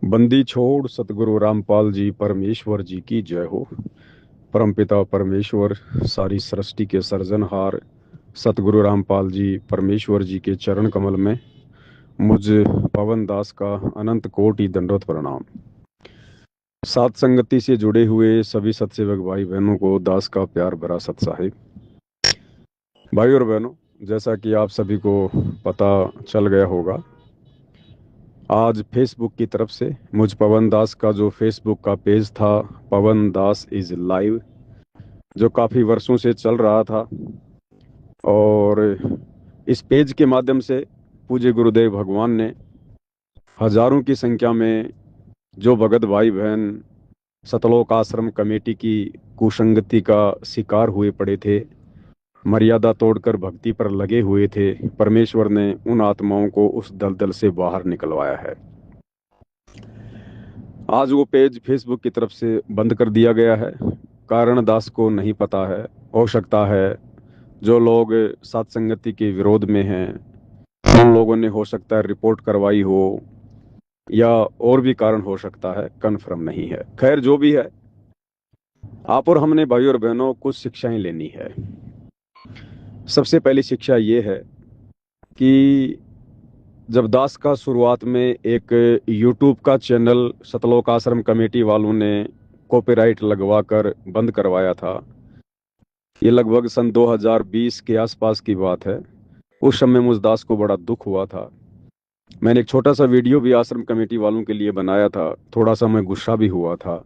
बंदी छोड़ सतगुरु रामपाल जी परमेश्वर जी की जय हो। परमपिता परमेश्वर सारी सृष्टि के सृजनहार सतगुरु रामपाल जी परमेश्वर जी के चरण कमल में मुझ पवन दास का अनंत कोटि दंडवत प्रणाम। सात संगति से जुड़े हुए सभी सत्सेवक भाई बहनों को दास का प्यार भरा सत साहिब। भाई और बहनों, जैसा कि आप सभी को पता चल गया होगा, आज फेसबुक की तरफ से मुझ पवन दास का जो फेसबुक का पेज था, पवन दास इज लाइव, जो काफ़ी वर्षों से चल रहा था, और इस पेज के माध्यम से पूज्य गुरुदेव भगवान ने हजारों की संख्या में जो भगत भाई बहन सतलोक आश्रम कमेटी की कुसंगति का शिकार हुए पड़े थे, मर्यादा तोड़कर भक्ति पर लगे हुए थे, परमेश्वर ने उन आत्माओं को उस दलदल से बाहर निकलवाया है। आज वो पेज फेसबुक की तरफ से बंद कर दिया गया है। कारण दास को नहीं पता है। हो सकता है जो लोग सत्संगति के विरोध में हैं उन लोगों ने हो सकता है रिपोर्ट करवाई हो, या और भी कारण हो सकता है, कन्फर्म नहीं है। खैर, जो भी है, आप और हमने भाई और बहनों कुछ शिक्षाएं लेनी है। सबसे पहली शिक्षा ये है कि जब दास का शुरुआत में एक यूट्यूब का चैनल सतलोक आश्रम कमेटी वालों ने कॉपीराइट लगवा कर बंद करवाया था, ये लगभग सन 2020 के आसपास की बात है। उस समय मुझ दास को बड़ा दुख हुआ था। मैंने एक छोटा सा वीडियो भी आश्रम कमेटी वालों के लिए बनाया था। थोड़ा सा मैं गुस्सा भी हुआ था।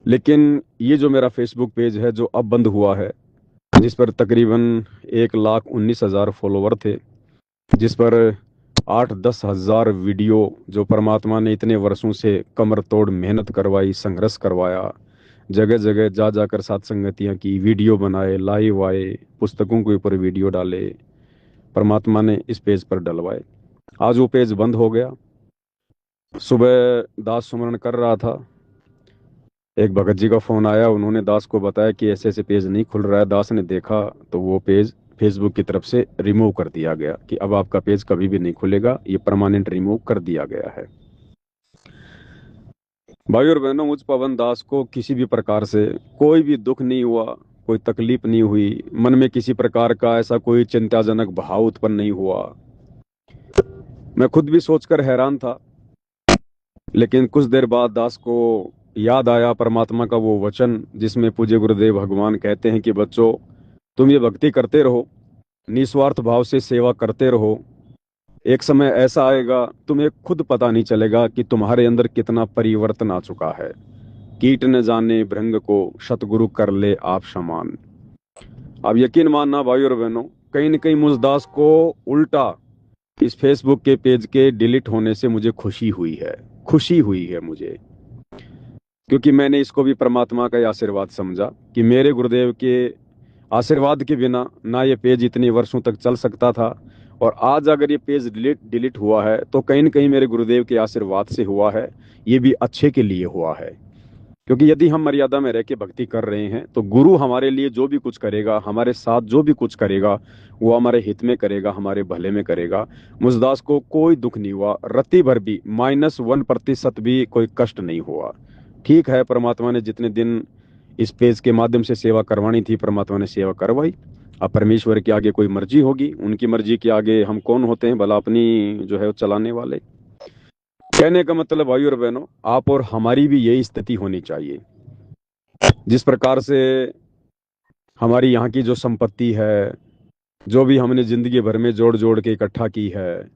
लेकिन ये जो मेरा फेसबुक पेज है जो अब बंद हुआ है, जिस पर तकरीबन 1,19,000 फॉलोवर थे, जिस पर 8-10 हज़ार वीडियो जो परमात्मा ने इतने वर्षों से कमर तोड़ मेहनत करवाई, संघर्ष करवाया, जगह जगह जा जाकर सत्संगतियाँ की, वीडियो बनाए, लाइव आए, पुस्तकों के ऊपर वीडियो डाले, परमात्मा ने इस पेज पर डलवाए। आज वो पेज बंद हो गया। सुबह दास सुमरण कर रहा था, एक भगत जी का फोन आया। उन्होंने दास को बताया कि ऐसे ऐसे पेज नहीं खुल रहा है। दास ने देखा तो वो पेज फेसबुक की तरफ से रिमूव कर दिया गया कि अब आपका पेज कभी भी नहीं खुलेगा, ये परमानेंट रिमूव कर दिया गया है। भाई और बहनों, मुझ पवन दास को किसी भी प्रकार से कोई भी दुख नहीं हुआ, कोई तकलीफ नहीं हुई, मन में किसी प्रकार का ऐसा कोई चिंताजनक भाव उत्पन्न नहीं हुआ। मैं खुद भी सोचकर हैरान था। लेकिन कुछ देर बाद दास को याद आया परमात्मा का वो वचन, जिसमें पूज्य गुरुदेव भगवान कहते हैं कि बच्चों, तुम ये भक्ति करते रहो, निस्वार्थ भाव से सेवा करते रहो। एक समय ऐसा आएगा तुम्हें खुद पता नहीं चलेगा कि तुम्हारे अंदर कितना परिवर्तन आ चुका है। कीट न जाने भृंग को, सतगुरु कर ले आप समान। अब यकीन मानना भाई और बहनों, कहीं न कहीं मुझ दास को उल्टा इस फेसबुक के पेज के डिलीट होने से मुझे खुशी हुई है। खुशी हुई है मुझे, क्योंकि मैंने इसको भी परमात्मा का ही आशीर्वाद समझा कि मेरे गुरुदेव के आशीर्वाद के बिना ना ये पेज इतने वर्षों तक चल सकता था। और आज अगर ये पेज डिलीट हुआ है तो कहीं न कहीं मेरे गुरुदेव के आशीर्वाद से हुआ है। ये भी अच्छे के लिए हुआ है, क्योंकि यदि हम मर्यादा में रह के भक्ति कर रहे हैं तो गुरु हमारे लिए जो भी कुछ करेगा, हमारे साथ जो भी कुछ करेगा, वो हमारे हित में करेगा, हमारे भले में करेगा। मुझदास को कोई दुख नहीं हुआ, रत्ती भर भी, -1% भी कोई कष्ट नहीं हुआ। ठीक है, परमात्मा ने जितने दिन इस पेज के माध्यम से सेवा करवानी थी, परमात्मा ने सेवा करवाई। अब परमेश्वर के आगे कोई मर्जी होगी, उनकी मर्जी के आगे हम कौन होते हैं, भला अपनी जो है वो चलाने वाले। कहने का मतलब भाई और बहनों, आप और हमारी भी यही स्थिति होनी चाहिए। जिस प्रकार से हमारी यहाँ की जो संपत्ति है, जो भी हमने जिंदगी भर में जोड़ जोड़ के इकट्ठा की है,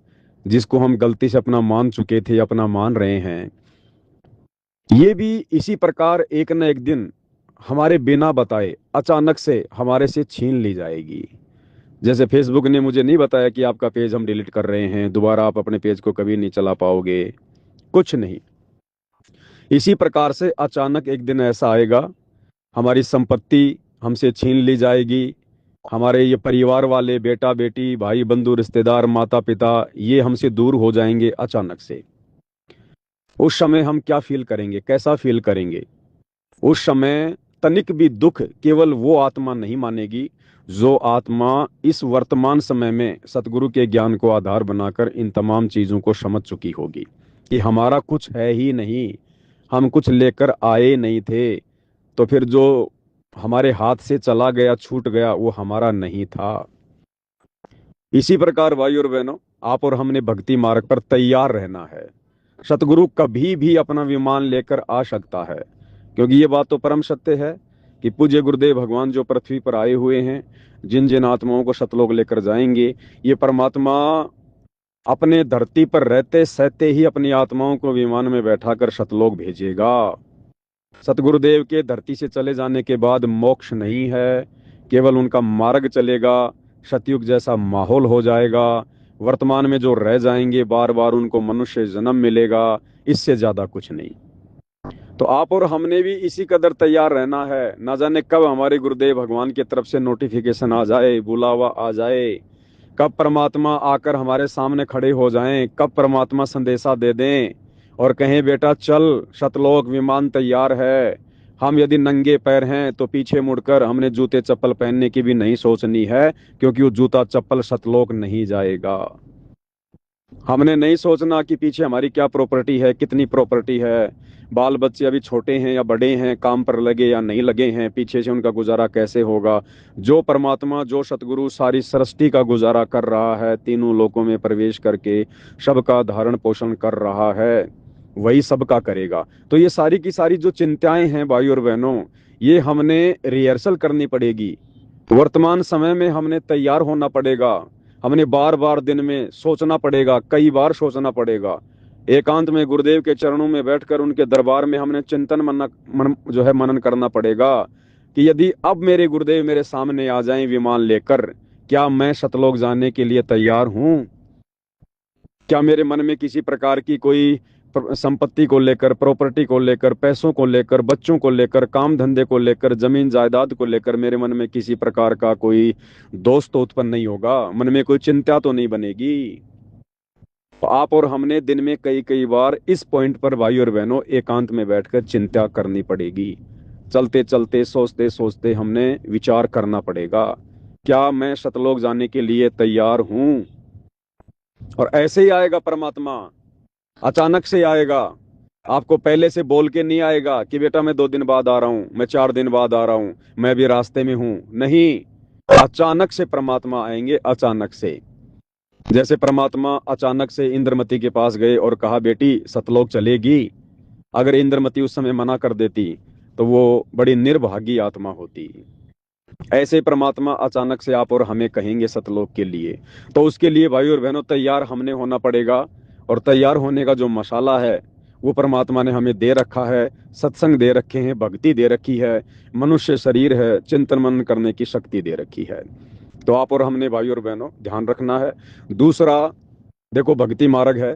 जिसको हम गलती से अपना मान चुके थे, अपना मान रहे हैं, ये भी इसी प्रकार एक न एक दिन हमारे बिना बताए अचानक से हमारे से छीन ली जाएगी। जैसे फेसबुक ने मुझे नहीं बताया कि आपका पेज हम डिलीट कर रहे हैं, दोबारा आप अपने पेज को कभी नहीं चला पाओगे, कुछ नहीं। इसी प्रकार से अचानक एक दिन ऐसा आएगा, हमारी संपत्ति हमसे छीन ली जाएगी। हमारे ये परिवार वाले, बेटा बेटी, भाई बंधु, रिश्तेदार, माता पिता, ये हमसे दूर हो जाएंगे अचानक से। उस समय हम क्या फील करेंगे, कैसा फील करेंगे? उस समय तनिक भी दुख केवल वो आत्मा नहीं मानेगी जो आत्मा इस वर्तमान समय में सतगुरु के ज्ञान को आधार बनाकर इन तमाम चीजों को समझ चुकी होगी। कि हमारा कुछ है ही नहीं, हम कुछ लेकर आए नहीं थे, तो फिर जो हमारे हाथ से चला गया, छूट गया, वो हमारा नहीं था। इसी प्रकार भाई और बहनों, आप और हमने भक्ति मार्ग पर तैयार रहना है। सतगुरु कभी भी अपना विमान लेकर आ सकता है, क्योंकि ये बात तो परम सत्य है कि पूज्य गुरुदेव भगवान जो पृथ्वी पर आए हुए हैं, जिन जिन आत्माओं को सतलोक लेकर जाएंगे, ये परमात्मा अपने धरती पर रहते सहते ही अपनी आत्माओं को विमान में बैठाकर सतलोक भेजेगा। सतगुरुदेव के धरती से चले जाने के बाद मोक्ष नहीं है, केवल उनका मार्ग चलेगा। सतयुग जैसा माहौल हो जाएगा। वर्तमान में जो रह जाएंगे, बार बार उनको मनुष्य जन्म मिलेगा, इससे ज्यादा कुछ नहीं। तो आप और हमने भी इसी कदर तैयार रहना है। ना जाने कब हमारे गुरुदेव भगवान की तरफ से नोटिफिकेशन आ जाए, बुलावा आ जाए, कब परमात्मा आकर हमारे सामने खड़े हो जाएं, कब परमात्मा संदेशा दे दें और कहें बेटा चल, सतलोक विमान तैयार है। हम यदि नंगे पैर हैं तो पीछे मुड़कर हमने जूते चप्पल पहनने की भी नहीं सोचनी है, क्योंकि वो जूता चप्पल सतलोक नहीं जाएगा। हमने नहीं सोचना कि पीछे हमारी क्या प्रॉपर्टी है, कितनी प्रॉपर्टी है, बाल बच्चे अभी छोटे हैं या बड़े हैं, काम पर लगे या नहीं लगे हैं, पीछे से उनका गुजारा कैसे होगा। जो परमात्मा, जो सतगुरु सारी सृष्टि का गुजारा कर रहा है, तीनों लोकों में प्रवेश करके सबका धारण पोषण कर रहा है, वही सबका करेगा। तो ये सारी की सारी जो चिंताएं हैं भाई और बहनों, ये हमने रिहर्सल करनी पड़ेगी। वर्तमान समय में हमने तैयार होना पड़ेगा। हमने बार बार दिन में सोचना पड़ेगा, कई बार सोचना पड़ेगा। एकांत में गुरुदेव के चरणों में बैठकर उनके दरबार में हमने चिंतन जो है मनन करना पड़ेगा कि यदि अब मेरे गुरुदेव मेरे सामने आ जाएं विमान लेकर, क्या मैं सतलोक जाने के लिए तैयार हूं? क्या मेरे मन में किसी प्रकार की कोई संपत्ति को लेकर, प्रॉपर्टी को लेकर, पैसों को लेकर, बच्चों को लेकर, काम धंधे को लेकर, जमीन जायदाद को लेकर मेरे मन में किसी प्रकार का कोई दोष तो उत्पन्न नहीं होगा? मन में कोई चिंता तो नहीं बनेगी? तो आप और हमने दिन में कई कई बार इस पॉइंट पर भाई और बहनों एकांत में बैठकर चिंता करनी पड़ेगी। चलते चलते, सोचते सोचते हमने विचार करना पड़ेगा, क्या मैं सतलोक जाने के लिए तैयार हूं? और ऐसे ही आएगा परमात्मा, अचानक से आएगा। आपको पहले से बोल के नहीं आएगा कि बेटा मैं 2 दिन बाद आ रहा हूं, मैं 4 दिन बाद आ रहा हूं, मैं भी रास्ते में हूं। नहीं, अचानक से परमात्मा आएंगे, अचानक से। जैसे परमात्मा अचानक से इंद्रमती के पास गए और कहा बेटी सतलोक चलेगी। अगर इंद्रमती उस समय मना कर देती तो वो बड़ी निर्भागी आत्मा होती। ऐसे परमात्मा अचानक से आप और हमें कहेंगे सतलोक के लिए। तो उसके लिए भाई और बहनों तैयार हमने होना पड़ेगा। और तैयार होने का जो मसाला है वो परमात्मा ने हमें दे रखा है। सत्संग दे रखे हैं, भक्ति दे रखी है, मनुष्य शरीर है, चिंतन मनन करने की शक्ति दे रखी है। तो आप और हमने भाई और बहनों ध्यान रखना है। दूसरा, देखो भक्ति मार्ग है।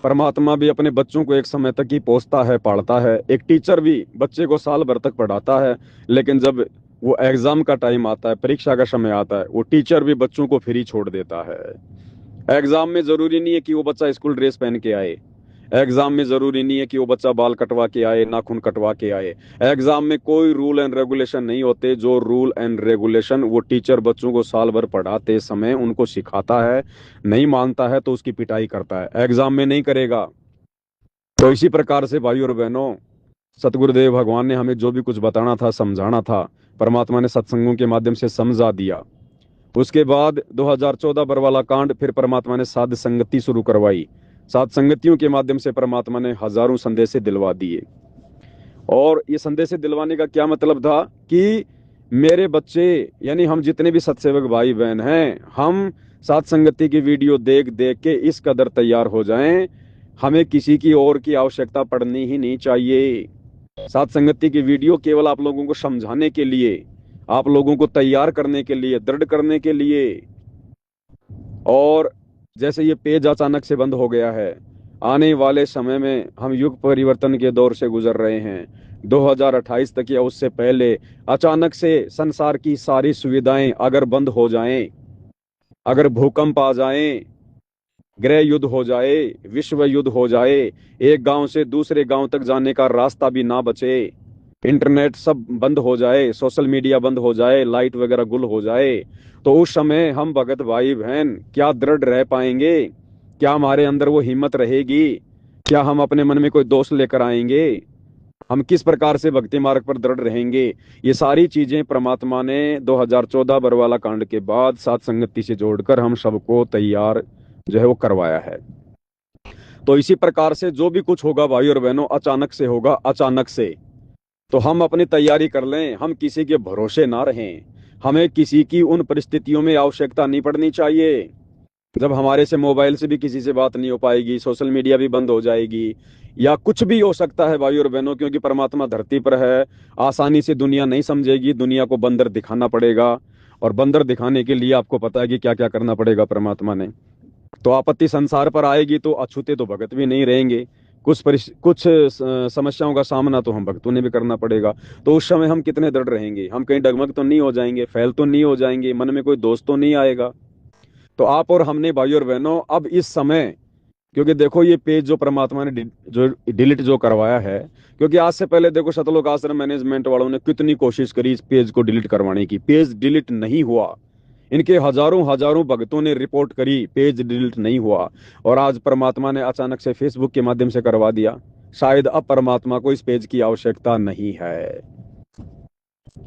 परमात्मा भी अपने बच्चों को एक समय तक ही पोसता है, पालता है। एक टीचर भी बच्चे को साल भर तक पढ़ाता है, लेकिन जब वो एग्जाम का टाइम आता है, परीक्षा का समय आता है, वो टीचर भी बच्चों को फ्री छोड़ देता है। एग्जाम में जरूरी नहीं है कि वो बच्चा स्कूल ड्रेस पहन के आए। एग्जाम में जरूरी नहीं है कि वो बच्चा बाल कटवा के आए, नाखून कटवा के आए। एग्जाम में कोई रूल एंड रेगुलेशन नहीं होते। जो रूल एंड रेगुलेशन वो टीचर बच्चों को साल भर पढ़ाते समय उनको सिखाता है, नहीं मानता है तो उसकी पिटाई करता है, एग्जाम में नहीं करेगा। तो इसी प्रकार से भाई और बहनों, सतगुरुदेव भगवान ने हमें जो भी कुछ बताना था, समझाना था, परमात्मा ने सत्संगों के माध्यम से समझा दिया। उसके बाद 2014 बरवाला कांड, फिर परमात्मा ने साध संगति शुरू करवाई। साध संगतियों के माध्यम से परमात्मा ने हजारों संदेशे दिलवा दिए। और ये संदेशे दिलवाने का क्या मतलब था कि मेरे बच्चे, यानी हम जितने भी सत्सेवक भाई बहन हैं, हम साध संगति की वीडियो देख देख के इस कदर तैयार हो जाएं, हमें किसी की और की आवश्यकता पड़नी ही नहीं चाहिए। साध संगति की वीडियो केवल आप लोगों को समझाने के लिए, आप लोगों को तैयार करने के लिए, दृढ़ करने के लिए। और जैसे ये पेज अचानक से बंद हो गया है, आने वाले समय में हम युग परिवर्तन के दौर से गुजर रहे हैं। 2028 तक या उससे पहले अचानक से संसार की सारी सुविधाएं अगर बंद हो जाएं, अगर भूकंप आ जाएं, गृह युद्ध हो जाए, विश्व युद्ध हो जाए, एक गांव से दूसरे गांव तक जाने का रास्ता भी ना बचे, इंटरनेट सब बंद हो जाए, सोशल मीडिया बंद हो जाए, लाइट वगैरह गुल हो जाए, तो उस समय हम भगत भाई बहन क्या दृढ़ रह पाएंगे? क्या हमारे अंदर वो हिम्मत रहेगी क्या हम अपने मन में कोई दोष लेकर आएंगे? हम किस प्रकार से भक्ति मार्ग पर दृढ़ रहेंगे? ये सारी चीजें परमात्मा ने 2014 बरवाला कांड के बाद साथ संगति से जोड़कर हम सबको तैयार जो है वो करवाया है। तो इसी प्रकार से जो भी कुछ होगा भाई और बहनों, अचानक से होगा, अचानक से। तो हम अपनी तैयारी कर लें, हम किसी के भरोसे ना रहें। हमें किसी की उन परिस्थितियों में आवश्यकता नहीं पड़नी चाहिए जब हमारे से मोबाइल से भी किसी से बात नहीं हो पाएगी, सोशल मीडिया भी बंद हो जाएगी, या कुछ भी हो सकता है भाई और बहनों, क्योंकि परमात्मा धरती पर है। आसानी से दुनिया नहीं समझेगी, दुनिया को बंदर दिखाना पड़ेगा। और बंदर दिखाने के लिए आपको पता है कि क्या क्या करना पड़ेगा परमात्मा ने। तो आपत्ति संसार पर आएगी तो अछूते तो भगत भी नहीं रहेंगे। कुछ समस्याओं का सामना तो हम भक्तों ने भी करना पड़ेगा। तो उस समय हम कितने दृढ़ रहेंगे? हम कहीं डगमग तो नहीं हो जाएंगे, फैल तो नहीं हो जाएंगे, मन में कोई दोष तो नहीं आएगा? तो आप और हमने भाई और बहनों अब इस समय, क्योंकि देखो ये पेज जो परमात्मा ने जो डिलीट जो करवाया है, क्योंकि आज से पहले देखो सतलोक आश्रम मैनेजमेंट वालों ने कितनी कोशिश करी इस पेज को डिलीट करवाने की, पेज डिलीट नहीं हुआ। इनके हजारों हजारों भक्तों ने रिपोर्ट करी, पेज डिलीट नहीं हुआ। और आज परमात्मा ने अचानक से फेसबुक के माध्यम से करवा दिया। शायद अब परमात्मा को इस पेज की आवश्यकता नहीं है।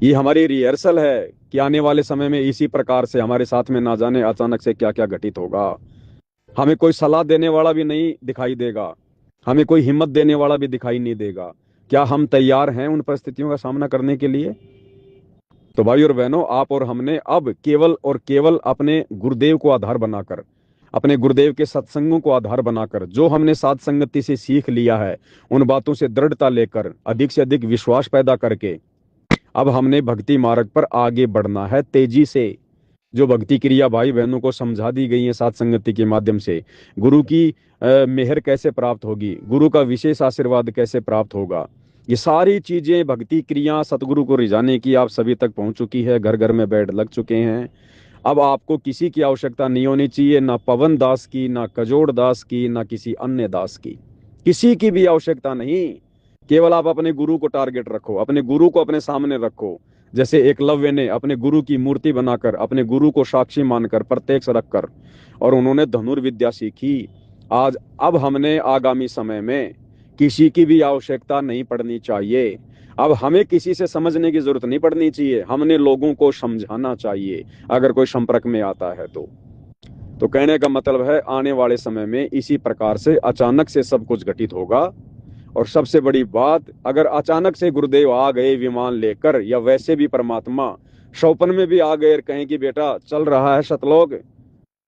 ये हमारी रिहर्सल है कि आने वाले समय में इसी प्रकार से हमारे साथ में ना जाने अचानक से क्या क्या घटित होगा। हमें कोई सलाह देने वाला भी नहीं दिखाई देगा, हमें कोई हिम्मत देने वाला भी दिखाई नहीं देगा। क्या हम तैयार हैं उन परिस्थितियों का सामना करने के लिए? तो भाई और बहनों, आप और हमने अब केवल और केवल अपने गुरुदेव को आधार बनाकर, अपने गुरुदेव के सत्संगों को आधार बनाकर, जो हमने साध संगति से सीख लिया है, उन बातों से दृढ़ता लेकर, अधिक से अधिक विश्वास पैदा करके अब हमने भक्ति मार्ग पर आगे बढ़ना है तेजी से। जो भक्ति क्रिया भाई बहनों को समझा दी गई है साथ संगति के माध्यम से, गुरु की मेहर कैसे प्राप्त होगी, गुरु का विशेष आशीर्वाद कैसे प्राप्त होगा, ये सारी चीजें भक्ति क्रिया सतगुरु को रिझाने की आप सभी तक पहुंच चुकी है, घर घर में बैठ लग चुके हैं। अब आपको किसी की आवश्यकता नहीं होनी चाहिए, ना पवन दास की, ना कजोड़ दास की, ना किसी अन्य दास की, किसी की भी आवश्यकता नहीं। केवल आप अपने गुरु को टारगेट रखो, अपने गुरु को अपने सामने रखो। जैसे एकलव्य ने अपने गुरु की मूर्ति बनाकर, अपने गुरु को साक्षी मानकर, प्रत्यक्ष रखकर, और उन्होंने धनुर्विद्या सीखी। आज अब हमने आगामी समय में किसी की भी आवश्यकता नहीं पड़नी चाहिए। अब हमें किसी से समझने की जरूरत नहीं पड़नी चाहिए, हमने लोगों को समझाना चाहिए अगर कोई संपर्क में आता है तो कहने का मतलब है आने वाले समय में इसी प्रकार से अचानक से सब कुछ घटित होगा। और सबसे बड़ी बात, अगर अचानक से गुरुदेव आ गए विमान लेकर, या वैसे भी परमात्मा स्वप्न में भी आ गए और कहें कि बेटा चल रहा है सतलोक,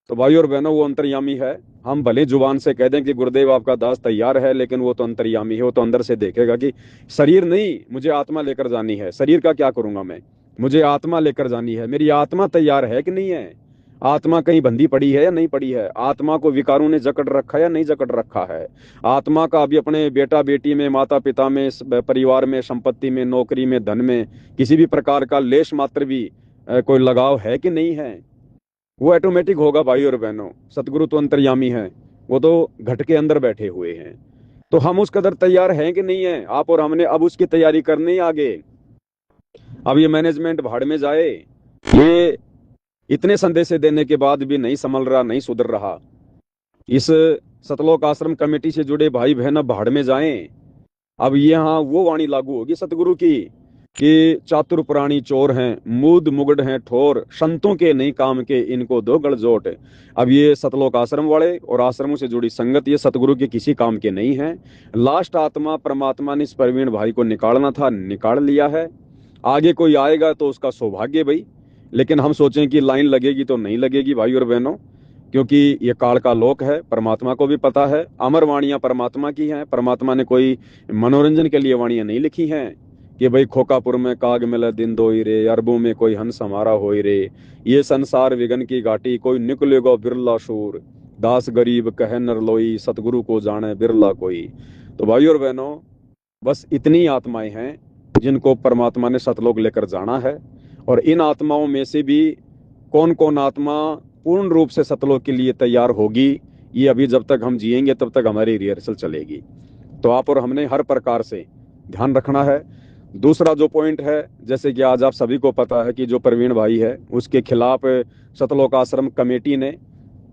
तो भाई और बहनों वो अंतर्यामी है। हम भले जुबान से कह दें कि गुरुदेव आपका दास तैयार है, लेकिन वो तो अंतर्यामी है, वो तो अंदर से देखेगा कि शरीर नहीं, मुझे आत्मा लेकर जानी है। शरीर का क्या करूंगा मैं, मुझे आत्मा लेकर जानी है। मेरी आत्मा तैयार है कि नहीं है? आत्मा कहीं बंधी पड़ी है या नहीं पड़ी है? आत्मा को विकारों ने जकड़ रखा है या नहीं जकड़ रखा है? आत्मा का अभी अपने बेटा बेटी में, माता पिता में, परिवार में, संपत्ति में, नौकरी में, धन में किसी भी प्रकार का लेश मात्र भी कोई लगाव है कि नहीं है? वो ऑटोमेटिक होगा भाई और बहनों। सतगुरु तो अंतर्यामी है, वो तो घट के अंदर बैठे हुए हैं। तो हम उस कदर तैयार हैं कि नहीं है? आप और हमने अब उसकी तैयारी करनी है आगे। अब ये मैनेजमेंट भाड़ में जाए, ये इतने संदेशे देने के बाद भी नहीं संभल रहा, नहीं सुधर रहा। इस सतलोक आश्रम कमेटी से जुड़े भाई बहन अब भाड़ में जाएं। अब यहाँ वो वाणी लागू होगी सतगुरु की कि चातुर प्राणी चोर हैं, मूद मुगड़ हैं ठोर, संतों के नहीं काम के, इनको दो गलजोट। अब ये सतलोक आश्रम वाले और आश्रमों से जुड़ी संगत ये सतगुरु के किसी काम के नहीं है। लास्ट आत्मा परमात्मा ने इस प्रवीण भाई को निकालना था, निकाल लिया है। आगे कोई आएगा तो उसका सौभाग्य भाई, लेकिन हम सोचें कि लाइन लगेगी तो नहीं लगेगी भाई और बहनों, क्योंकि ये काल का लोक है। परमात्मा को भी पता है, अमर वाणियां परमात्मा की हैं। परमात्मा ने कोई मनोरंजन के लिए वाणियां नहीं लिखी हैं कि भाई खोकापुर में काग मिले दिन दोई रे, अरबों में कोई हंस हमारा होई रे, ये संसार विगन की घाटी, कोई निकलेगा बिरला शूर, दास गरीब कह नर लोई, सतगुरु को जाने बिरला कोई। तो भाई और बहनों, बस इतनी आत्माएं हैं जिनको परमात्मा ने सतलोक लेकर जाना है। और इन आत्माओं में से भी कौन कौन आत्मा पूर्ण रूप से सतलोक के लिए तैयार होगी, ये अभी जब तक हम जिएंगे तब तक हमारी रिहर्सल चलेगी। तो आप और हमने हर प्रकार से ध्यान रखना है। दूसरा जो पॉइंट है, जैसे कि आज आप सभी को पता है कि जो प्रवीण भाई है उसके खिलाफ सतलोक आश्रम कमेटी ने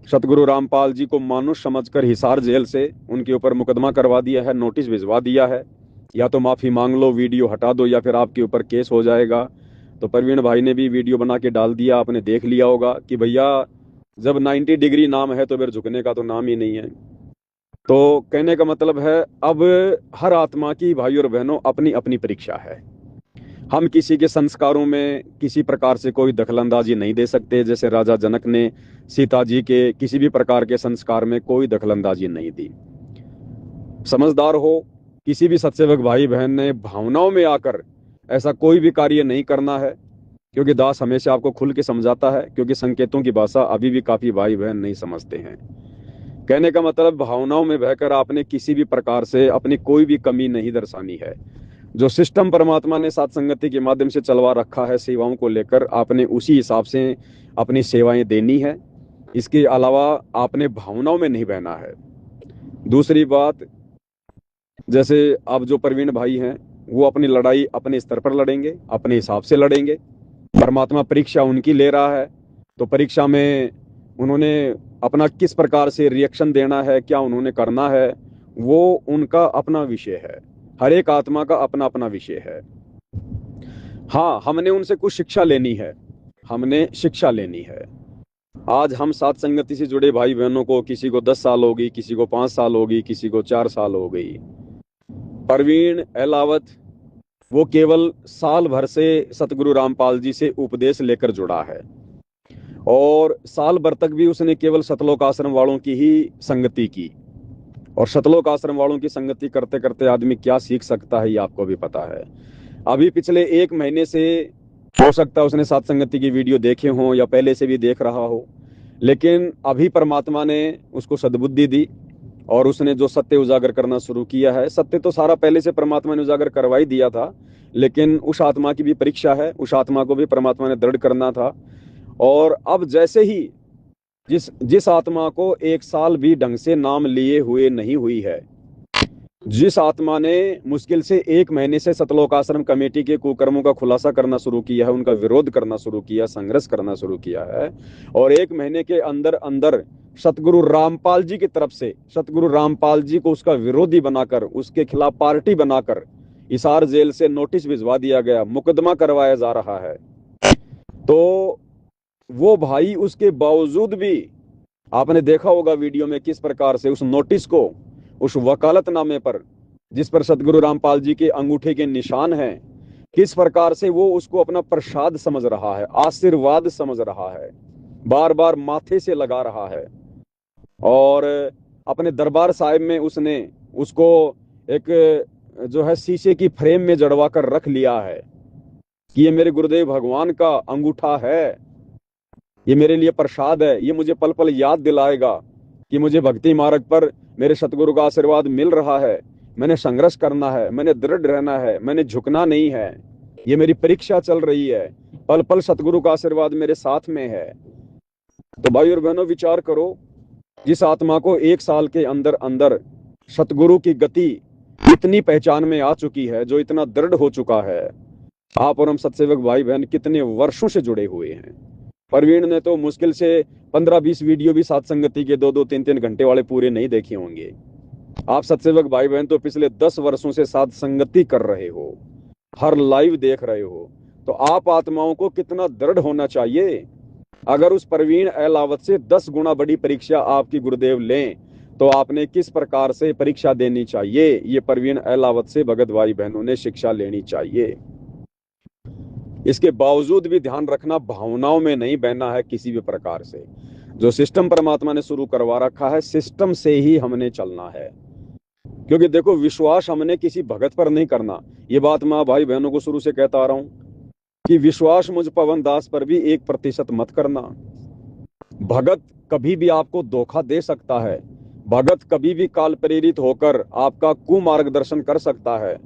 सतगुरु रामपाल जी को मानुष समझकर हिसार जेल से उनके ऊपर मुकदमा करवा दिया है, नोटिस भिजवा दिया है, या तो माफी मांग लो, वीडियो हटा दो, या फिर आपके ऊपर केस हो जाएगा। तो प्रवीण भाई ने भी वीडियो बना के डाल दिया, आपने देख लिया होगा कि भैया जब 90 डिग्री नाम है तो फिर झुकने का तो नाम ही नहीं है। तो कहने का मतलब है, अब हर आत्मा की भाई और बहनों अपनी अपनी परीक्षा है। हम किसी के संस्कारों में किसी प्रकार से कोई दखलंदाजी नहीं दे सकते, जैसे राजा जनक ने सीता जी के किसी भी प्रकार के संस्कार में कोई दखलंदाजी नहीं दी। समझदार हो, किसी भी सत्सेवक भाई बहन ने भावनाओं में आकर ऐसा कोई भी कार्य नहीं करना है, क्योंकि दास हमेशा आपको खुल के समझाता है, क्योंकि संकेतों की भाषा अभी भी काफी भाई बहन नहीं समझते हैं। कहने का मतलब, भावनाओं में बहकर आपने किसी भी प्रकार से अपनी कोई भी कमी नहीं दर्शानी है। जो सिस्टम परमात्मा ने साथ संगति के माध्यम से चलवा रखा है सेवाओं को लेकर, आपने उसी हिसाब से अपनी सेवाएं देनी है। इसके अलावा आपने भावनाओं में नहीं बहना है। दूसरी बात, जैसे अब जो प्रवीण भाई हैं, वो अपनी लड़ाई अपने स्तर पर लड़ेंगे, अपने हिसाब से लड़ेंगे। परमात्मा परीक्षा उनकी ले रहा है, तो परीक्षा में उन्होंने अपना किस प्रकार से रिएक्शन देना है, क्या उन्होंने करना है, वो उनका अपना विषय है। हर एक आत्मा का अपना अपना विषय है। हाँ, हमने उनसे कुछ शिक्षा लेनी है, हमने शिक्षा लेनी है। आज हम साथ संगति से जुड़े भाई बहनों को, किसी को 10 साल होगी, किसी को 5 साल होगी, किसी को 4 साल हो गई। प्रवीण एलावत वो केवल साल भर से सतगुरु रामपाल जी से उपदेश लेकर जुड़ा है, और साल भर तक भी उसने केवल सतलोक आश्रम वालों की ही संगति की। और सतलोक आश्रम वालों की संगति करते करते आदमी क्या सीख सकता है, ये आपको भी पता है। अभी पिछले 1 महीने से हो सकता है उसने साथ संगति की वीडियो देखे हों, या पहले से भी देख रहा हो, लेकिन अभी परमात्मा ने उसको सद्बुद्धि दी और उसने जो सत्य उजागर करना शुरू किया है। सत्य तो सारा पहले से परमात्मा ने उजागर करवा ही दिया था, लेकिन उस आत्मा की भी परीक्षा है, उस आत्मा को भी परमात्मा ने दृढ़ करना था। और अब जैसे ही जिस आत्मा को 1 साल भी ढंग से नाम लिए हुए नहीं हुई है, जिस आत्मा ने मुश्किल से 1 महीने से सतलोक आश्रम कमेटी के कुकर्मों का खुलासा करना शुरू किया है, उनका विरोध करना शुरू किया, संघर्ष करना शुरू किया है, और 1 महीने के अंदर अंदर सतगुरु रामपाल जी की तरफ से सतगुरु रामपाल जी को उसका विरोधी बनाकर, उसके खिलाफ पार्टी बनाकर हिसार जेल से नोटिस भिजवा दिया गया, मुकदमा करवाया जा रहा है। तो वो भाई उसके बावजूद भी, आपने देखा होगा वीडियो में किस प्रकार से उस नोटिस को, उस वकालतनामे पर जिस पर सतगुरु रामपाल जी के अंगूठे के निशान हैं, किस प्रकार से वो उसको अपना प्रसाद समझ रहा है, आशीर्वाद समझ रहा है, बार बार माथे से लगा रहा है। और अपने दरबार साहिब में उसने उसको एक जो है शीशे की फ्रेम में जड़वा कर रख लिया है कि ये मेरे गुरुदेव भगवान का अंगूठा है, ये मेरे लिए प्रसाद है, ये मुझे पल पल याद दिलाएगा कि मुझे भक्ति मार्ग पर मेरे सतगुरु का आशीर्वाद मिल रहा है, मैंने संघर्ष करना है, मैंने दृढ़ रहना है, मैंने झुकना नहीं है, ये मेरी परीक्षा चल रही है, पल पल सतगुरु का आशीर्वाद मेरे साथ में है। तो भाई और बहनों, विचार करो, जिस आत्मा को 1 साल के अंदर अंदर सतगुरु की गति इतनी पहचान में आ चुकी है, जो इतना दृढ़ हो चुका है, आप और हम सत्सेवक भाई बहन कितने वर्षों से जुड़े हुए हैं। प्रवीण ने तो मुश्किल से 15-20 वीडियो भी साथ संगति के 2-2, 3-3 घंटे वाले पूरे नहीं देखे होंगे। आप सत्सेवक भाई बहन तो पिछले 10 वर्षों से साथ संगति कर रहे हो, हर लाइव देख रहे हो, तो आप आत्माओं को कितना दृढ़ होना चाहिए। अगर उस प्रवीण एलावत से 10 गुना बड़ी परीक्षा आपकी गुरुदेव लें, तो आपने किस प्रकार से परीक्षा देनी चाहिए, ये प्रवीण एलावत से भगत भाई बहनों ने शिक्षा लेनी चाहिए। इसके बावजूद भी ध्यान रखना, भावनाओं में नहीं बहना है किसी भी प्रकार से। जो सिस्टम परमात्मा ने शुरू करवा रखा है, सिस्टम से ही हमने चलना है। क्योंकि देखो, विश्वास हमने किसी भगत पर नहीं करना। ये बात मैं भाई बहनों को शुरू से कहता आ रहा हूं कि विश्वास मुझ पवन दास पर भी 1% मत करना। भगत कभी भी आपको धोखा दे सकता है, भगत कभी भी काल प्रेरित होकर आपका कुमार्गदर्शन कर सकता है।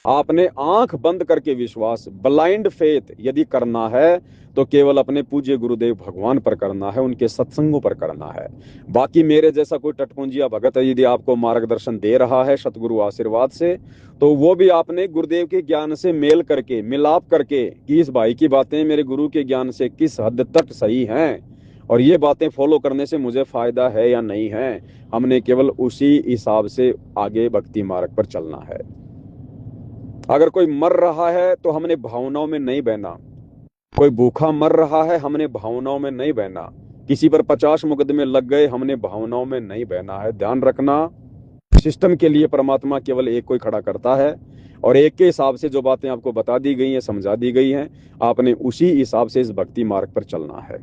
आपने आंख बंद करके विश्वास, ब्लाइंड फेथ यदि करना है, तो केवल अपने पूज्य गुरुदेव भगवान पर करना है, उनके सत्संगों पर करना है। बाकी मेरे जैसा कोई टटपुंजिया भगत यदि आपको मार्गदर्शन दे रहा है सतगुरु आशीर्वाद से, तो वो भी आपने गुरुदेव के ज्ञान से मेल करके, मिलाप करके कि इस भाई की बातें मेरे गुरु के ज्ञान से किस हद तक सही हैं, और ये बातें फॉलो करने से मुझे फायदा है या नहीं है, हमने केवल उसी हिसाब से आगे भक्ति मार्ग पर चलना है। अगर कोई मर रहा है तो हमने भावनाओं में नहीं बहना, कोई भूखा मर रहा है हमने भावनाओं में नहीं बहना, किसी पर 50 मुकदमे लग गए हमने भावनाओं में नहीं बहना है। ध्यान रखना, सिस्टम के लिए परमात्मा केवल एक को ही खड़ा करता है, और एक के हिसाब से जो बातें आपको बता दी गई हैं, समझा दी गई हैं, आपने उसी हिसाब से इस भक्ति मार्ग पर चलना है।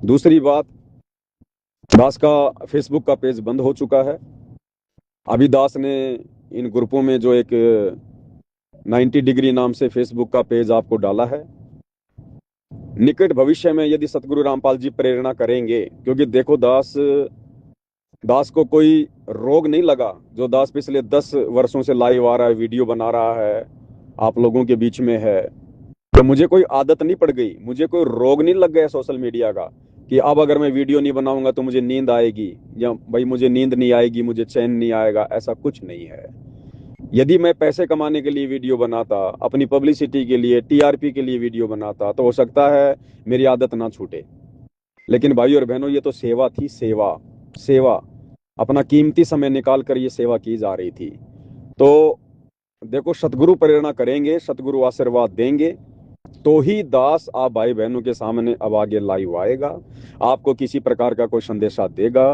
दूसरी बात, दास का फेसबुक का पेज बंद हो चुका है। अभी दास ने इन ग्रुपों में जो एक 90 डिग्री नाम से फेसबुक का पेज आपको डाला है, निकट भविष्य में यदि सतगुरु रामपाल जी प्रेरणा करेंगे, क्योंकि देखो दास को कोई रोग नहीं लगा, जो दास पिछले 10 वर्षों से लाइव आ रहा है, वीडियो बना रहा है, आप लोगों के बीच में है, तो मुझे कोई आदत नहीं पड़ गई, मुझे कोई रोग नहीं लग गया सोशल मीडिया का कि अब अगर मैं वीडियो नहीं बनाऊंगा तो मुझे नींद आएगी, या भाई मुझे नींद नहीं आएगी, मुझे चैन नहीं आएगा। ऐसा कुछ नहीं है। यदि मैं पैसे कमाने के लिए वीडियो बनाता, अपनी पब्लिसिटी के लिए, टीआरपी के लिए वीडियो बनाता, तो हो सकता है मेरी आदत ना छूटे। लेकिन भाई और बहनों, ये तो सेवा थी, सेवा सेवा अपना कीमती समय निकाल कर ये सेवा की जा रही थी। तो देखो, सतगुरु प्रेरणा करेंगे, सतगुरु आशीर्वाद देंगे, तो ही दास आप भाई बहनों के सामने अब आगे लाइव आएगा, आपको किसी प्रकार का कोई संदेशा देगा।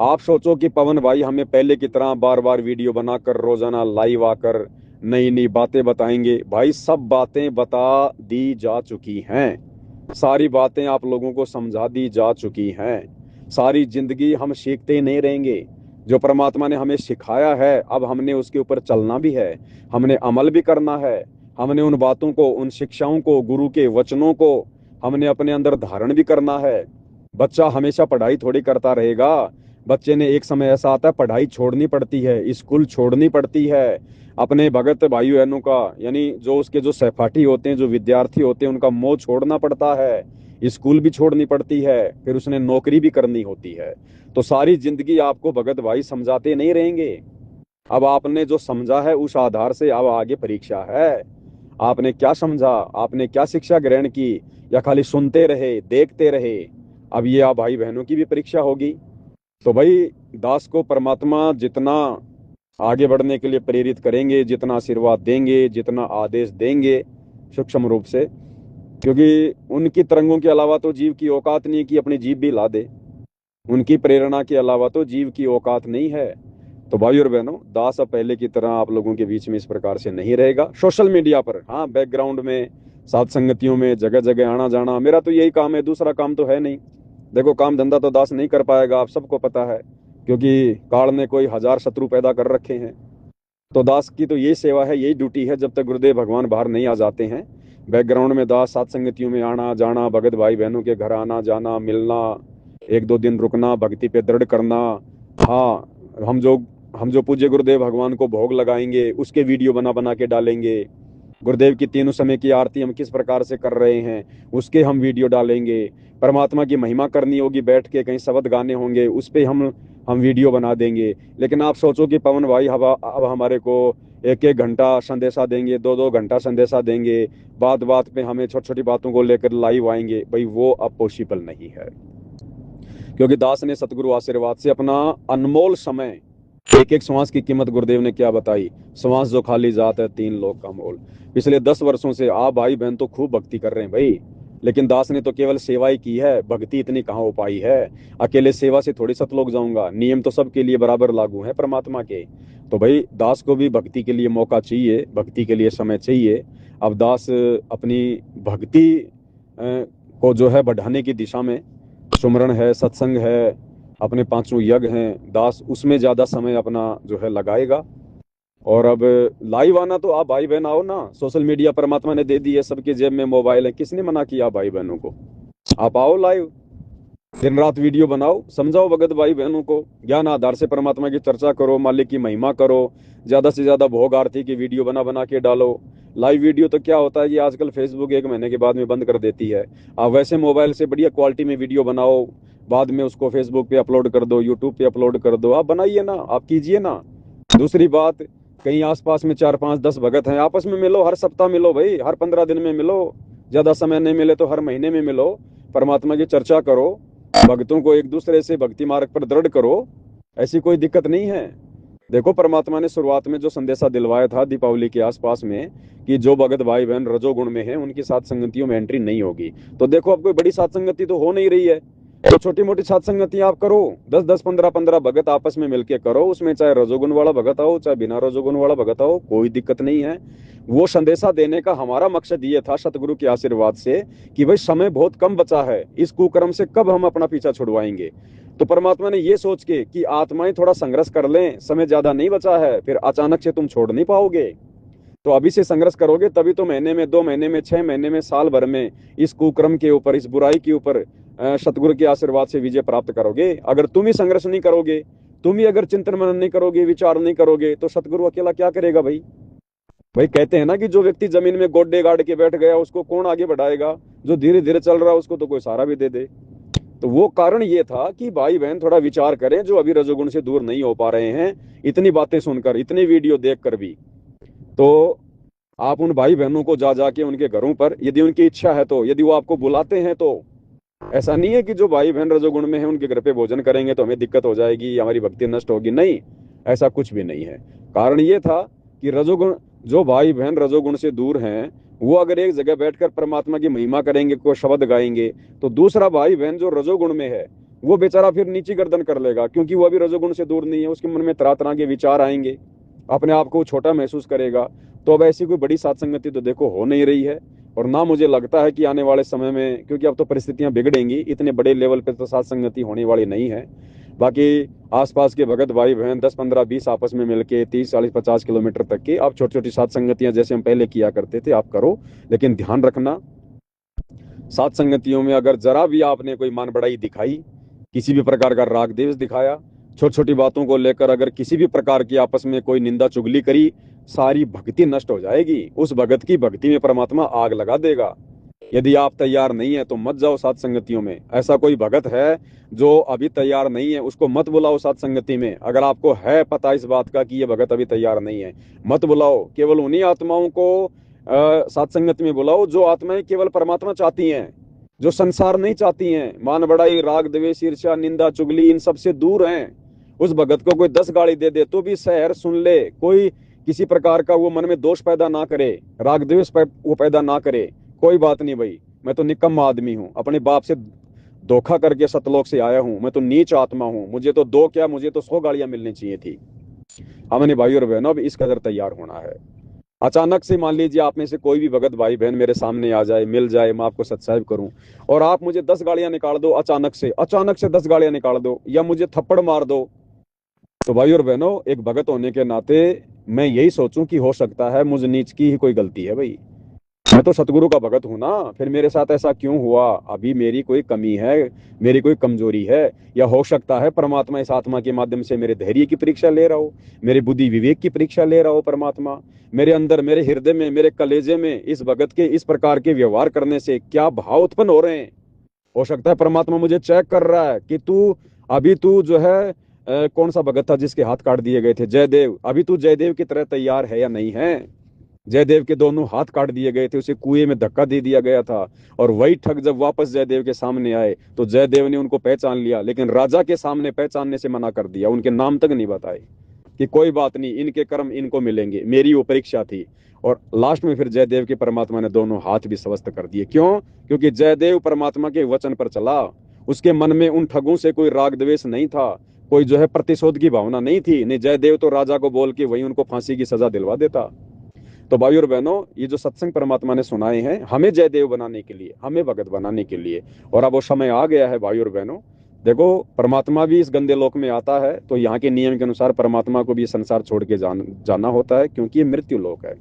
आप सोचो कि पवन भाई हमें पहले की तरह बार बार वीडियो बनाकर रोजाना लाइव आकर नई नई बातें बताएंगे। भाई सब बातें बता दी जा चुकी हैं, सारी बातें आप लोगों को समझा दी जा चुकी हैं। सारी जिंदगी हम सीखते ही नहीं रहेंगे, जो परमात्मा ने हमें सिखाया है अब हमने उसके ऊपर चलना भी है, हमने अमल भी करना है, हमने उन बातों को, उन शिक्षाओं को, गुरु के वचनों को हमने अपने अंदर धारण भी करना है। बच्चा हमेशा पढ़ाई थोड़ी करता रहेगा, बच्चे ने एक समय ऐसा आता है पढ़ाई छोड़नी पड़ती है, स्कूल छोड़नी पड़ती है, अपने भगत भाई बहनों का, यानी जो उसके जो सहपाठी होते हैं, जो विद्यार्थी होते हैं, उनका मोह छोड़ना पड़ता है, स्कूल भी छोड़नी पड़ती है, फिर उसने नौकरी भी करनी होती है। तो सारी जिंदगी आपको भगत भाई समझाते नहीं रहेंगे। अब आपने जो समझा है उस आधार से अब आगे परीक्षा है। आपने क्या समझा, आपने क्या शिक्षा ग्रहण की, या खाली सुनते रहे, देखते रहे? अब ये आप भाई बहनों की भी परीक्षा होगी। तो भाई, दास को परमात्मा जितना आगे बढ़ने के लिए प्रेरित करेंगे, जितना आशीर्वाद देंगे, जितना आदेश देंगे सूक्ष्म रूप से, क्योंकि उनकी तरंगों के अलावा तो जीव की औकात नहीं कि अपनी जीभ भी ला दे, उनकी प्रेरणा के अलावा तो जीव की औकात नहीं है। तो भाई और बहनों, दास अब पहले की तरह आप लोगों के बीच में इस प्रकार से नहीं रहेगा। सोशल मीडिया पर हाँ, बैकग्राउंड में, साथ संगतियों में, जगह जगह आना जाना, मेरा तो यही काम है, दूसरा काम तो है नहीं। देखो, काम धंधा तो दास नहीं कर पाएगा, आप सबको पता है, क्योंकि काल ने कोई 1000 शत्रु पैदा कर रखे हैं। तो दास की तो यही सेवा है, यही ड्यूटी है, जब तक गुरुदेव भगवान बाहर नहीं आ जाते हैं। बैकग्राउंड में दास साथ संगतियों में आना जाना, भगत भाई बहनों के घर आना जाना, मिलना, 1-2 दिन रुकना, भक्ति पे दृढ़ करना। हाँ, हम जो पूज्य गुरुदेव भगवान को भोग लगाएंगे उसके वीडियो बना बना के डालेंगे। गुरुदेव की तीनों समय की आरती हम किस प्रकार से कर रहे हैं उसके हम वीडियो डालेंगे। परमात्मा की महिमा करनी होगी, बैठ के कहीं शब्द गाने होंगे, उस पे हम वीडियो बना देंगे। लेकिन आप सोचो कि पवन भाई अब हमारे को 1-1 घंटा संदेशा देंगे, 2-2 घंटा संदेशा देंगे, बात बात पे हमें छोटी छोटी बातों को लेकर लाइव आएंगे, भाई वो अब पॉसिबल नहीं है। क्योंकि दास ने सतगुरु आशीर्वाद से अपना अनमोल समय, एक एक श्वास की कीमत गुरुदेव ने क्या बताई, श्वास जो खाली जात है 3 लोक का मोल। पिछले 10 वर्षों से आप भाई बहन तो खूब भक्ति कर रहे हैं भाई, लेकिन दास ने तो केवल सेवा ही की है, भक्ति इतनी कहाँ हो पाई है। अकेले सेवा से थोड़ी सतलोक जाऊंगा, नियम तो सबके लिए बराबर लागू है परमात्मा के। तो भाई, दास को भी भक्ति के लिए मौका चाहिए, भक्ति के लिए समय चाहिए। अब दास अपनी भक्ति को जो है बढ़ाने की दिशा में, सुमरण है, सत्संग है, अपने 5 यज्ञ हैं, दास उसमें ज्यादा समय अपना जो है लगाएगा। और अब लाइव आना तो आप भाई बहन आओ ना, सोशल मीडिया परमात्मा ने दे दी है, सबके जेब में मोबाइल है, किसने मना किया भाई बहनों को? आप आओ लाइव, दिन रात वीडियो बनाओ, समझाओ भगत भाई बहनों को, ज्ञान आधार से परमात्मा की चर्चा करो, मालिक की महिमा करो, ज्यादा से ज्यादा भोग आरती की वीडियो बना बना के डालो। लाइव वीडियो तो क्या होता है कि आजकल फेसबुक 1 महीने के बाद में बंद कर देती है। आप वैसे मोबाइल से बढ़िया क्वालिटी में वीडियो बनाओ, बाद में उसको फेसबुक पे अपलोड कर दो, यूट्यूब पे अपलोड कर दो, आप बनाइए ना, आप कीजिए ना। दूसरी बात, कहीं आसपास में 4-5-10 भगत हैं, आपस में मिलो, हर सप्ताह मिलो भाई, हर 15 दिन में मिलो, ज्यादा समय नहीं मिले तो हर महीने में मिलो। परमात्मा की चर्चा करो, भक्तों को एक दूसरे से भक्ति मार्ग पर दृढ़ करो, ऐसी कोई दिक्कत नहीं है। देखो परमात्मा ने शुरुआत में जो संदेशा दिलवाया था दीपावली के आसपास में कि जो भगत भाई बहन रजोगुण में है उनकी सात संगतियों में एंट्री नहीं होगी, तो देखो अब कोई बड़ी सात संगति तो हो नहीं रही है, तो छोटी मोटी सात संगति आप करो, 10-10 15-15 भगत आपस में मिलके करो, उसमें चाहे रजोगुण वाला भगत आओ चाहे बिना रजोगुण वाला भगत आओ, कोई दिक्कत नहीं है। वो संदेशा देने का हमारा मकसद ये था सतगुरु के आशीर्वाद से कि भाई समय बहुत कम बचा है, इस कुकर्म से कब हम अपना पीछा छुड़वाएंगे। तो परमात्मा ने ये सोच के कि आत्माएं थोड़ा संघर्ष कर लें, समय ज्यादा नहीं बचा है, फिर अचानक से तुम छोड़ नहीं पाओगे, तो अभी से संघर्ष करोगे तभी तो महीने में, 2 महीने में, 6 महीने में, साल भर में इस कुकर्म के ऊपर, इस बुराई के ऊपर सतगुरु के आशीर्वाद से विजय प्राप्त करोगे। अगर तुम ही संघर्ष नहीं करोगे, तुम ही अगर चिंतन मनन नहीं करोगे, विचार नहीं करोगे, तो सतगुरु अकेला क्या करेगा भाई। भाई कहते हैं ना कि जो व्यक्ति जमीन में गोड्डे गाड़ के बैठ गया उसको कौन आगे बढ़ाएगा, जो धीरे धीरे चल रहा है उसको तो कोई सहारा भी दे दे। तो वो कारण ये था कि भाई बहन थोड़ा विचार करें, जो अभी रजोगुण से दूर नहीं हो पा रहे हैं, इतनी बातें सुनकर, इतनी वीडियो देखकर भी, तो आप उन भाई बहनों को जा जाके उनके घरों पर, यदि उनकी इच्छा है तो, यदि वो आपको बुलाते हैं तो, ऐसा नहीं है कि जो भाई बहन रजोगुण में है उनके घर पे भोजन करेंगे तो हमें दिक्कत हो जाएगी, हमारी भक्ति नष्ट होगी, नहीं, ऐसा कुछ भी नहीं है। कारण ये था कि रजोगुण, जो भाई बहन रजोगुण से दूर हैं, वो अगर एक जगह बैठकर परमात्मा की महिमा करेंगे, कोई शब्द गाएंगे, तो दूसरा भाई बहन जो रजोगुण में है वो बेचारा फिर नीची गर्दन कर लेगा, क्योंकि वो अभी रजोगुण से दूर नहीं है, उसके मन में तरह तरह के विचार आएंगे, अपने आप को छोटा महसूस करेगा। तो अब ऐसी कोई बड़ी सात्संगति तो देखो हो नहीं रही है, और ना मुझे लगता है कि आने वाले समय में, क्योंकि अब तो परिस्थितियां बिगड़ेंगी, इतने बड़े लेवल पे तो सात्संगति होने वाली नहीं है। बाकी आसपास के भगत भाई बहन 10-15-20 आपस में मिलके 30-40-50 किलोमीटर तक की आप छोटी छोटी सात्संगतियां जैसे हम पहले किया करते थे आप करो, लेकिन ध्यान रखना सात्संगतियों में अगर जरा भी आपने कोई मान बढ़ाई दिखाई, किसी भी प्रकार का राग द्वेष दिखाया, छोटी छोटी बातों को लेकर अगर किसी भी प्रकार की आपस में कोई निंदा चुगली करी, सारी भक्ति नष्ट हो जाएगी, उस भगत की भक्ति में परमात्मा आग लगा देगा। यदि आप तैयार नहीं है तो मत जाओ सात्संगतियों में। ऐसा कोई भगत है जो अभी तैयार नहीं है उसको मत बुलाओ सात्संगति में। अगर आपको है पता इस बात का कि ये भगत अभी तैयार नहीं है, मत बुलाओ। केवल उन्हीं आत्माओं को सात्संगति में बुलाओ जो आत्माएं केवल परमात्मा चाहती हैं, जो संसार नहीं चाहती हैं, मान बढ़ाई, राग द्वेष, ईर्ष्या, निंदा चुगली, इन सब से दूर हैं। उस भगत को कोई 10 गाली दे दे तो भी शहर सुन ले, कोई किसी प्रकार का वो मन में दोष पैदा ना करे, राग द्वेष वो पैदा ना करे, कोई बात नहीं भाई, मैं तो निकम्मा आदमी हूँ, अपने बाप से धोखा करके सतलोक से आया हूँ, मैं तो नीच आत्मा हूँ, मुझे तो 2 क्या मुझे तो 100 गालियां मिलनी चाहिए थी। हमने भाई और बहनों अब इस कदर तैयार होना है। अचानक से मान लीजिए आप में से कोई भी भगत भाई बहन मेरे सामने आ जाए, मिल जाए, मैं आपको सत्संग करूं और आप मुझे 10 गालियां निकाल दो, अचानक से 10 गालियां निकाल दो या मुझे थप्पड़ मार दो, तो भाई और बहनों एक भगत होने के नाते मैं यही सोचूं कि हो सकता है मुझ नीच की ही कोई गलती है। भाई मैं तो सतगुरु का भगत हूं ना, फिर मेरे साथ ऐसा क्यों हुआ, अभी मेरी कोई कमी है, मेरी कोई कमजोरी है, या हो सकता है परमात्मा इस आत्मा के माध्यम से मेरे धैर्य की परीक्षा ले रहा हो, मेरे बुद्धि विवेक की परीक्षा ले रहा हो परमात्मा, मेरे अंदर, मेरे हृदय में, मेरे कलेजे में इस भगत के इस प्रकार के व्यवहार करने से क्या भाव उत्पन्न हो रहे हैं। हो सकता है परमात्मा मुझे चेक कर रहा है कि तू अभी तू जो है कौन सा भगत था जिसके हाथ काट दिए गए थे, जयदेव, अभी तू जयदेव की तरह तैयार है या नहीं है। जयदेव के दोनों हाथ काट दिए गए थे, उसे कुएं में धक्का दे दिया गया था, और वही ठग जब वापस जयदेव के सामने आए तो जयदेव ने उनको पहचान लिया, लेकिन राजा के सामने पहचानने से मना कर दिया, उनके नाम तक नहीं बताए कि कोई बात नहीं, इनके कर्म इनको मिलेंगे, मेरी वो परीक्षा थी। और लास्ट में फिर जयदेव के परमात्मा ने दोनों हाथ भी स्वस्थ कर दिए। क्यों? क्योंकि जयदेव परमात्मा के वचन पर चला, उसके मन में उन ठगों से कोई राग द्वेष नहीं था, कोई जो है प्रतिशोध की भावना नहीं थी। नहीं, जयदेव तो राजा को बोल के वही उनको फांसी की सजा दिलवा देता। तो भाई और बहनों, ये जो सत्संग परमात्मा ने सुनाए हैं हमें जयदेव बनाने के लिए, हमें भगत बनाने के लिए, और अब वो समय आ गया है भाई और बहनों। देखो परमात्मा भी इस गंदे लोक में आता है तो यहाँ के नियम के अनुसार परमात्मा को भी संसार छोड़ के जाना होता है, क्योंकि ये मृत्यु लोक है।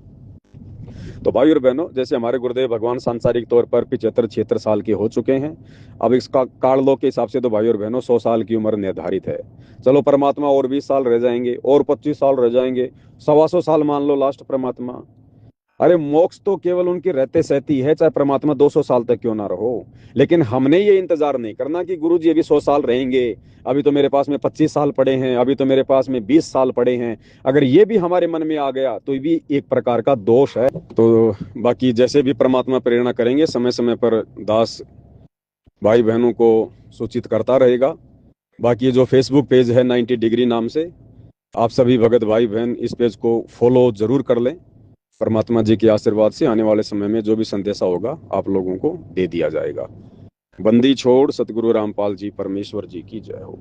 तो भाई और बहनों, जैसे हमारे गुरुदेव भगवान सांसारिक तौर पर 75-76 साल के हो चुके हैं, अब इसका काल लोक के हिसाब से तो भाई और बहनों 100 साल की उम्र निर्धारित है। चलो परमात्मा और 20 साल रह जाएंगे, और 25 साल रह जाएंगे, 125 साल मान लो लास्ट परमात्मा। अरे मोक्ष तो केवल उनकी रहते सहती है, चाहे परमात्मा 200 साल तक क्यों ना रहो। लेकिन हमने ये इंतजार नहीं करना कि गुरु जी अभी 100 साल रहेंगे, अभी तो मेरे पास में 25 साल पड़े हैं, अभी तो मेरे पास में 20 साल पड़े हैं। अगर ये भी हमारे मन में आ गया तो ये भी एक प्रकार का दोष है। तो बाकी जैसे भी परमात्मा प्रेरणा करेंगे, समय समय पर दास भाई बहनों को सूचित करता रहेगा। बाकी ये जो फेसबुक पेज है 90 डिग्री नाम से, आप सभी भगत भाई बहन इस पेज को फॉलो जरूर कर लें। परमात्मा जी के आशीर्वाद से आने वाले समय में जो भी संदेशा होगा आप लोगों को दे दिया जाएगा। बंदी छोड़ सतगुरु रामपाल जी परमेश्वर जी की जय हो।